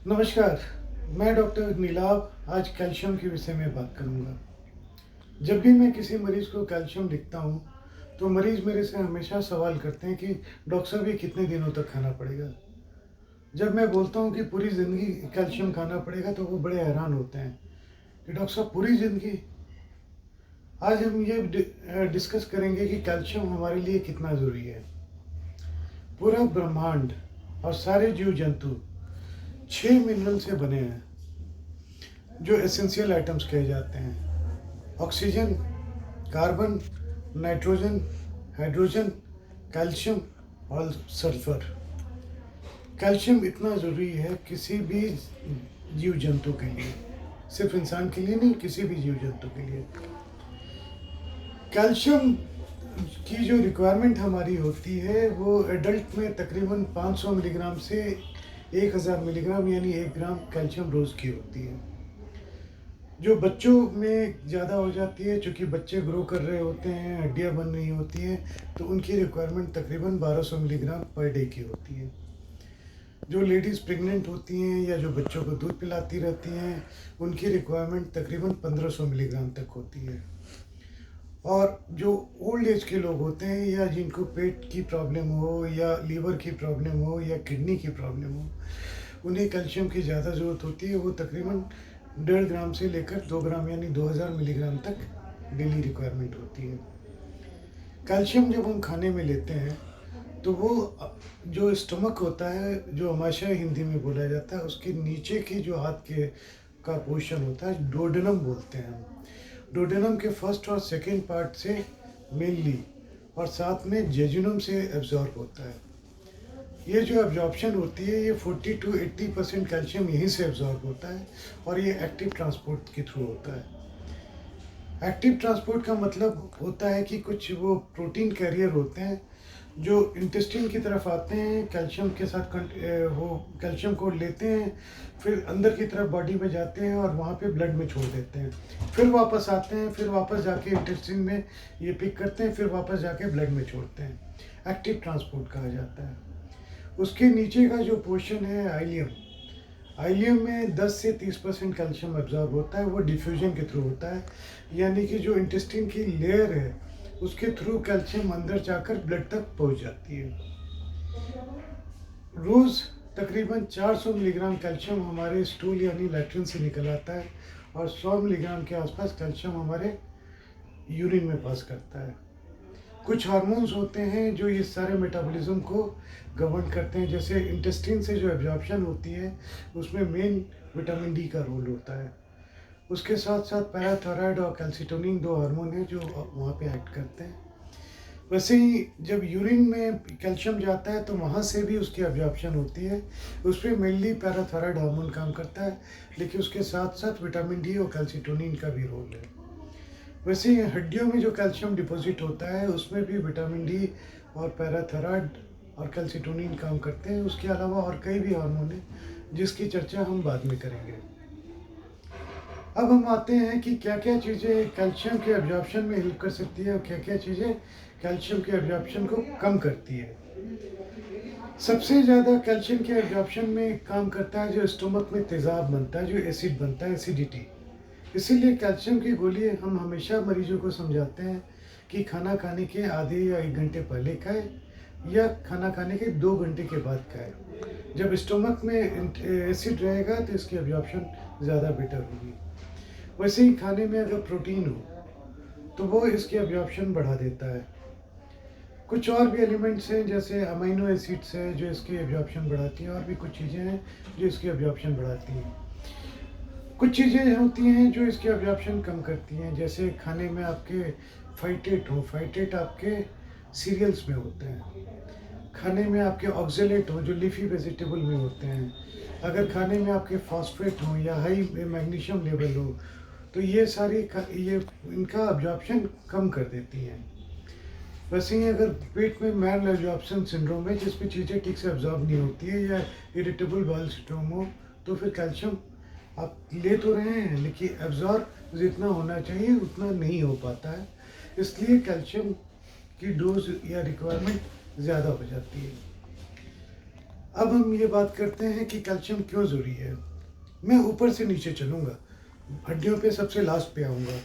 नमस्कार, मैं डॉक्टर नीलाभ आज कैल्शियम के विषय में बात करूंगा। जब भी मैं किसी मरीज को कैल्शियम लिखता हूं, तो मरीज मेरे से हमेशा सवाल करते हैं कि डॉक्टर साहब ये कितने दिनों तक खाना पड़ेगा। जब मैं बोलता हूं कि पूरी ज़िंदगी कैल्शियम खाना पड़ेगा, तो वो बड़े हैरान होते हैं कि डॉक्टर साहब पूरी ज़िंदगी। आज हम ये डिस्कस करेंगे कि कैल्शियम हमारे लिए कितना ज़रूरी है। पूरा ब्रह्मांड और सारे जीव जंतु 6 मिनरल से बने हैं, जो एसेंशियल आइटम्स कहे जाते हैं। Oxygen, carbon, nitrogen, hydrogen, calcium और सल्फर। कैल्शियम इतना ज़रूरी है किसी भी जीव जंतु के लिए, सिर्फ इंसान के लिए नहीं, किसी भी जीव जंतु के लिए। कैल्शियम की जो रिक्वायरमेंट हमारी होती है वो एडल्ट में तकरीबन 500 मिलीग्राम से 1000 मिलीग्राम यानी 1 ग्राम कैल्शियम रोज़ की होती है। जो बच्चों में ज़्यादा हो जाती है, चूँकि बच्चे ग्रो कर रहे होते हैं, हड्डियाँ बन रही होती हैं, तो उनकी रिक्वायरमेंट तकरीबन 1200 मिलीग्राम पर डे की होती है। जो लेडीज़ प्रेग्नेंट होती हैं या जो बच्चों को दूध पिलाती रहती हैं, उनकी रिक्वायरमेंट तकरीबन 1500 मिलीग्राम तक होती है। और जो ओल्ड एज के लोग होते हैं या जिनको पेट की प्रॉब्लम हो या लीवर की प्रॉब्लम हो या किडनी की प्रॉब्लम हो, उन्हें कैल्शियम की ज़्यादा ज़रूरत होती है। वो तकरीबन 1.5 ग्राम से लेकर 2 ग्राम यानी 2000 मिलीग्राम तक डेली रिक्वायरमेंट होती है। कैल्शियम जब हम खाने में लेते हैं, तो वो जो स्टमक होता है, जो आमाशय हिंदी में बोला जाता है, उसके नीचे के जो हाथ के का पोर्शन होता है, डोडेनम बोलते हैं हम। डोडेनम के फर्स्ट और सेकेंड पार्ट से मेनली, और साथ में जेजुनम से एब्जॉर्ब होता है। ये जो एब्जॉर्प्शन होती है, ये 40 to 80% कैल्शियम यहीं से एब्जॉर्ब होता है, और ये एक्टिव ट्रांसपोर्ट के थ्रू होता है। एक्टिव ट्रांसपोर्ट का मतलब होता है कि कुछ वो प्रोटीन कैरियर होते हैं जो इंटेस्टाइन की तरफ आते हैं, कैल्शियम के साथ वो कैल्शियम को लेते हैं, फिर अंदर की तरफ बॉडी में जाते हैं और वहाँ पे ब्लड में छोड़ देते हैं, फिर वापस आते हैं, फिर वापस जाके इंटेस्टाइन में ये पिक करते हैं, फिर वापस जाके ब्लड में छोड़ते हैं। एक्टिव ट्रांसपोर्ट कहा जाता है। उसके नीचे का जो पोर्शन है आइलियम, आइलियम में 10 से 30% कैल्शियम एब्जॉर्ब होता है। वो डिफ्यूजन के थ्रू होता है, यानी कि जो इंटेस्टाइन की लेयर है उसके थ्रू कैल्शियम अंदर जाकर ब्लड तक पहुंच जाती है। रोज़ तकरीबन 400 मिलीग्राम कैल्शियम हमारे स्टूल यानी लैट्रिन से निकल आता है, और 100 मिलीग्राम के आसपास कैल्शियम हमारे यूरिन में पास करता है। कुछ हार्मोन्स होते हैं जो ये सारे मेटाबॉलिज्म को गवर्न करते हैं। जैसे इंटेस्टाइन से जो एब्जॉर्प्शन होती है, उसमें मेन विटामिन डी का रोल होता है। उसके साथ साथ पैराथायराइड और कैल्सिटोनिन 2 हार्मोन हैं जो वहाँ पे एक्ट करते हैं। वैसे ही जब यूरिन में कैल्शियम जाता है, तो वहाँ से भी उसकी एब्जॉर्प्शन होती है। उस पर मेनली पैराथायराइड हार्मोन काम करता है, लेकिन उसके साथ साथ विटामिन डी और कैल्सिटोनिन का भी रोल है। वैसे ही हड्डियों में जो कैल्शियम डिपॉजिट होता है, उसमें भी विटामिन डी और पैराथायराइड और कैल्सिटोनिन काम करते हैं। उसके अलावा और कई भी हार्मोन हैं जिसकी चर्चा हम बाद में करेंगे। अब हम आते हैं कि क्या क्या चीज़ें कैल्शियम के एब्जॉर्प्शन में हेल्प कर सकती है और क्या क्या चीज़ें कैल्शियम के एब्जॉर्प्शन को कम करती है। सबसे ज़्यादा कैल्शियम के एब्जॉर्प्शन में काम करता है जो स्टोमक में तेज़ाब बनता है, जो एसिड बनता है, एसिडिटी। इसीलिए कैल्शियम की गोली हम हमेशा मरीजों को समझाते हैं कि खाना खाने के आधे या 1 घंटे पहले खाएं, या खाना खाने के 2 घंटे के बाद खाएं। जब स्टोमक में एसिड रहेगा तो इसकी एब्जॉर्प्शन ज़्यादा बेटर होगी। वैसे ही खाने में अगर प्रोटीन हो तो वो इसकी एब्जॉर्प्शन बढ़ा देता है। कुछ और भी एलिमेंट्स हैं जैसे अमीनो एसिड्स है जो इसकी एब्जॉर्प्शन बढ़ाती हैं, और भी कुछ चीज़ें हैं जो इसकी एब्जॉर्प्शन बढ़ाती हैं। कुछ चीज़ें होती हैं जो इसकी एब्जॉर्प्शन कम करती हैं, जैसे खाने में आपके फाइटेट हो, फाइटेट आपके सीरियल्स में होते हैं। खाने में आपके ऑक्जेलेट हो जो लीफी वेजिटेबल में होते हैं। अगर खाने में आपके फॉस्फेट हो या हाई मैग्नीशियम लेवल हो, तो ये सारी ये इनका एब्जॉर्प्शन कम कर देती हैं। वैसे ही अगर पेट में मैल एब्जॉर्प्शन सिंड्रोम है, जिसमें चीज़ें ठीक से एब्जॉर्ब नहीं होती है, या इरिटेबल बाउल सिंड्रोम हो, तो फिर कैल्शियम आप ले तो रहे हैं लेकिन एब्जॉर्ब जितना होना चाहिए उतना नहीं हो पाता है। इसलिए कैल्शियम की डोज या रिक्वायरमेंट ज़्यादा हो जाती है। अब हम ये बात करते हैं कि कैल्शियम क्यों ज़रूरी है। मैं ऊपर से नीचे चलूँगा, हड्डियों पे सबसे लास्ट पे आऊँगा।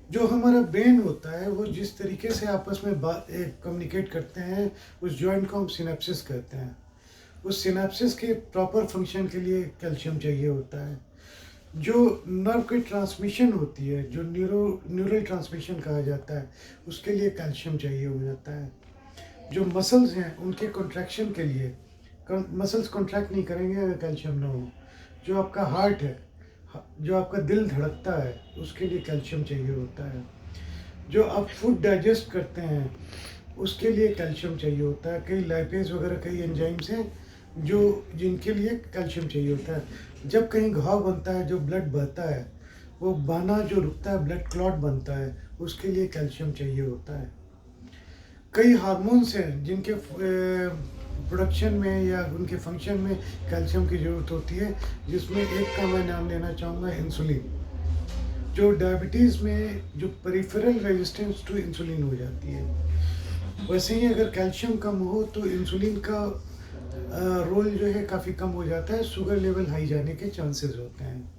जो हमारा ब्रेन होता है वो जिस तरीके से आपस में बात कम्युनिकेट करते हैं, उस जॉइंट को हम सिनेप्सिस कहते हैं। उस सिनेप्सिस के प्रॉपर फंक्शन के लिए कैल्शियम चाहिए होता है। जो नर्व की ट्रांसमिशन होती है, जो न्यूरल ट्रांसमिशन कहा जाता है, उसके लिए कैल्शियम चाहिए हो जाता है। जो मसल्स हैं उनके कॉन्ट्रैक्शन के लिए, मसल्स कॉन्ट्रैक्ट नहीं करेंगे अगर कैल्शियम ना हो। जो आपका हार्ट है, जो आपका दिल धड़कता है, उसके लिए कैल्शियम चाहिए होता है। जो आप फूड डाइजेस्ट करते हैं उसके लिए कैल्शियम चाहिए होता है। कई लाइपेज वगैरह कई एंजाइम्स हैं जो जिनके लिए कैल्शियम चाहिए होता है। जब कहीं घाव बनता है, जो ब्लड बहता है, वो बहना जो रुकता है, ब्लड क्लॉट बनता है, उसके लिए कैल्शियम चाहिए होता है। कई हार्मोन्स हैं जिनके प्रोडक्शन में या उनके फंक्शन में कैल्शियम की ज़रूरत होती है, जिसमें एक का मैं नाम लेना चाहूँगा, इंसुलिन। जो डायबिटीज़ में जो पेरिफेरल रेजिस्टेंस टू इंसुलिन हो जाती है, वैसे ही अगर कैल्शियम कम हो तो इंसुलिन का रोल जो है काफ़ी कम हो जाता है, शुगर लेवल हाई जाने के चांसेस होते हैं।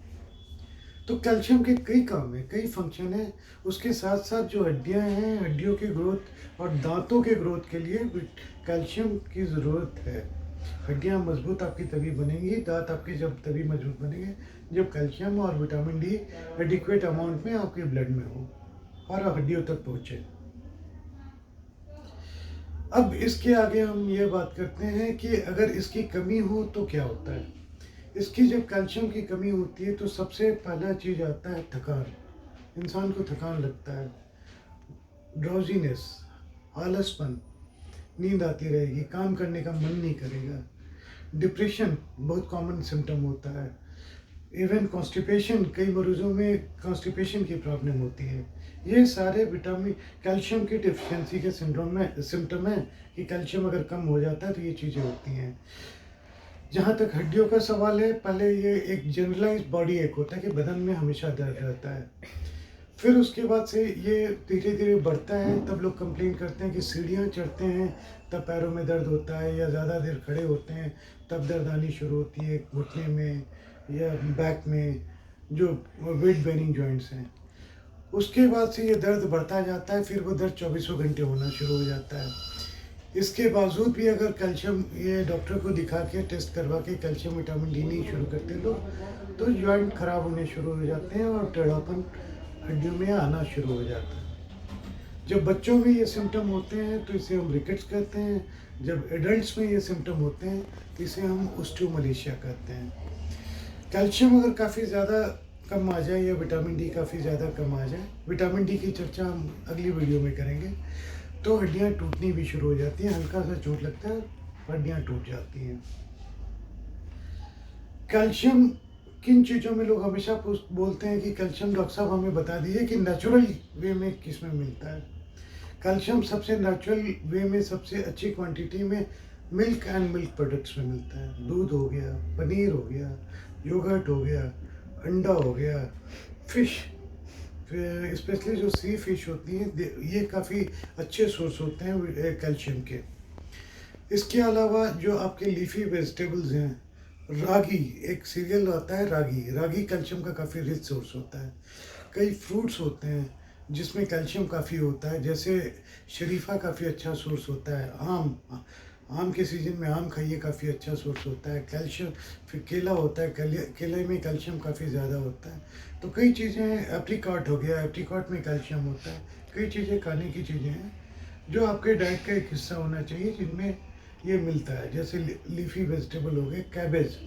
तो कैल्शियम के कई काम हैं, कई फंक्शन हैं। उसके साथ साथ जो हड्डियां हैं, हड्डियों की ग्रोथ और दांतों के ग्रोथ के लिए भी कैल्शियम की ज़रूरत है। हड्डियां मजबूत आपकी तभी बनेंगी, दांत आपके जब तभी मजबूत बनेंगे जब कैल्शियम और विटामिन डी एडिक्वेट अमाउंट में आपके ब्लड में हो और हड्डियों तक पहुँचे। अब इसके आगे हम ये बात करते हैं कि अगर इसकी कमी हो तो क्या होता है। इसकी जब कैल्शियम की कमी होती है तो सबसे पहला चीज़ आता है थकान। इंसान को थकान लगता है, ड्राउजीनेस, आलसपन, नींद आती रहेगी, काम करने का मन नहीं करेगा। डिप्रेशन बहुत कॉमन सिम्टम होता है। इवन कॉन्स्टिपेशन, कई मरीजों में कॉन्स्टिपेशन की प्रॉब्लम होती है। ये सारे विटामिन कैल्शियम की डिफिशिएंसी के सिम्टम है कि कैल्शियम अगर कम हो जाता है तो ये चीज़ें होती हैं। जहाँ तक हड्डियों का सवाल है, पहले ये एक जनरलाइज बॉडी एक होता है कि बदन में हमेशा दर्द रहता है। फिर उसके बाद से ये धीरे धीरे बढ़ता है, तब लोग कंप्लेन करते हैं कि सीढ़ियाँ चढ़ते हैं तब पैरों में दर्द होता है, या ज़्यादा देर खड़े होते हैं तब दर्द आनी शुरू होती है घुटने में या बैक में, जो वेट बेयरिंग जॉइंट्स हैं। उसके बाद से ये दर्द बढ़ता जाता है, फिर वो दर्द चौबीसों घंटे होना शुरू हो जाता है। इसके बावजूद भी अगर कैल्शियम, ये डॉक्टर को दिखा के टेस्ट करवा के कैल्शियम विटामिन डी नहीं शुरू करते लोग, तो जॉइंट खराब होने शुरू हो जाते हैं और टेढ़ापन हड्डियों में आना शुरू हो जाता है। जब बच्चों में ये सिम्टम होते हैं तो इसे हम रिकेट्स कहते हैं। जब एडल्ट्स में ये सिम्टम होते हैं तो इसे हम ऑस्टियोमलेशिया कहते हैं। कैल्शियम अगर काफ़ी ज़्यादा कम आ जाए या विटामिन डी काफ़ी ज़्यादा कम आ जाए, विटामिन डी की चर्चा हम अगली वीडियो में करेंगे, तो हड्डियाँ टूटनी भी शुरू हो जाती हैं। हल्का सा चोट लगता है, हड्डियाँ टूट जाती हैं। कैल्शियम किन चीज़ों में लोग हमेशा बोलते हैं कि कैल्शियम, डॉक्टर साहब हमें बता दीजिए कि नेचुरल वे में किस में मिलता है। कैल्शियम सबसे नेचुरल वे में सबसे अच्छी क्वांटिटी में मिल्क एंड मिल्क प्रोडक्ट्स में मिलता है। दूध हो गया, पनीर हो गया, योगर्ट हो गया, अंडा हो गया, फिश, स्पेशली जो सी फिश होती हैं, ये काफ़ी अच्छे सोर्स होते हैं कैल्शियम के। इसके अलावा जो आपके लीफी वेजिटेबल्स हैं, रागी, एक सीरियल आता है रागी, रागी कैल्शियम का काफ़ी रिच सोर्स होता है। कई फ्रूट्स होते हैं जिसमें कैल्शियम काफ़ी होता है, जैसे शरीफा काफ़ी अच्छा सोर्स होता है। आम के सीज़न में आम खाइए, काफ़ी अच्छा सोर्स होता है कैल्शियम। फिर केला होता है, केले में कैल्शियम काफ़ी ज़्यादा होता है। तो कई चीज़ें हैं, एप्रिकॉट हो गया, एप्रिकॉट में कैल्शियम होता है। कई चीज़ें खाने की चीज़ें हैं जो आपके डाइट का एक हिस्सा होना चाहिए, जिनमें ये मिलता है। जैसे लीफी वेजिटेबल हो गए, कैबेज,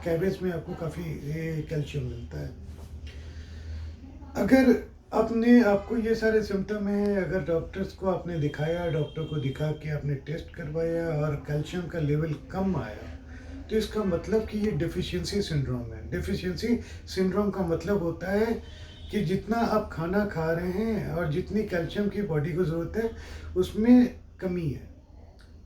कैबेज में आपको काफ़ी कैल्शियम मिलता है। अगर आपको ये सारे सिम्टम हैं, अगर डॉक्टर्स को आपने दिखाया, डॉक्टर को दिखा के आपने टेस्ट करवाया और कैल्शियम का लेवल कम आया, तो इसका मतलब कि ये डेफिशिएंसी सिंड्रोम है। डेफिशिएंसी सिंड्रोम का मतलब होता है कि जितना आप खाना खा रहे हैं और जितनी कैल्शियम की बॉडी को ज़रूरत है, उसमें कमी है,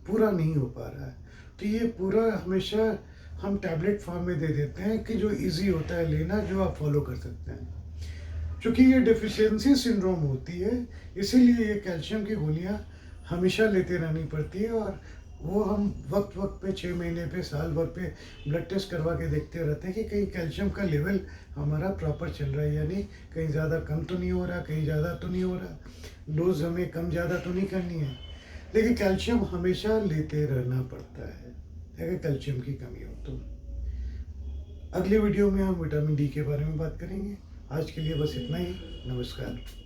पूरा नहीं हो पा रहा है। तो ये पूरा हमेशा हम टैबलेट फॉर्म में दे देते हैं कि जो इजी होता है लेना, जो आप फॉलो कर सकते हैं। क्योंकि ये डेफिशिएंसी सिंड्रोम होती है, इसीलिए ये कैल्शियम की गोलियां हमेशा लेते रहनी पड़ती है और वो हम वक्त वक्त पे 6 महीने पे साल भर पे ब्लड टेस्ट करवा के देखते रहते हैं कि कहीं कैल्शियम का लेवल हमारा प्रॉपर चल रहा है, यानी कहीं ज़्यादा कम तो नहीं हो रहा, कहीं ज़्यादा तो नहीं हो रहा, डोज हमें कम ज़्यादा तो नहीं करनी है। लेकिन कैल्शियम हमेशा लेते रहना पड़ता है अगर कैल्शियम की कमी हो तो। अगले वीडियो में हम विटामिन डी के बारे में बात करेंगे। आज के लिए बस इतना ही। नमस्कार।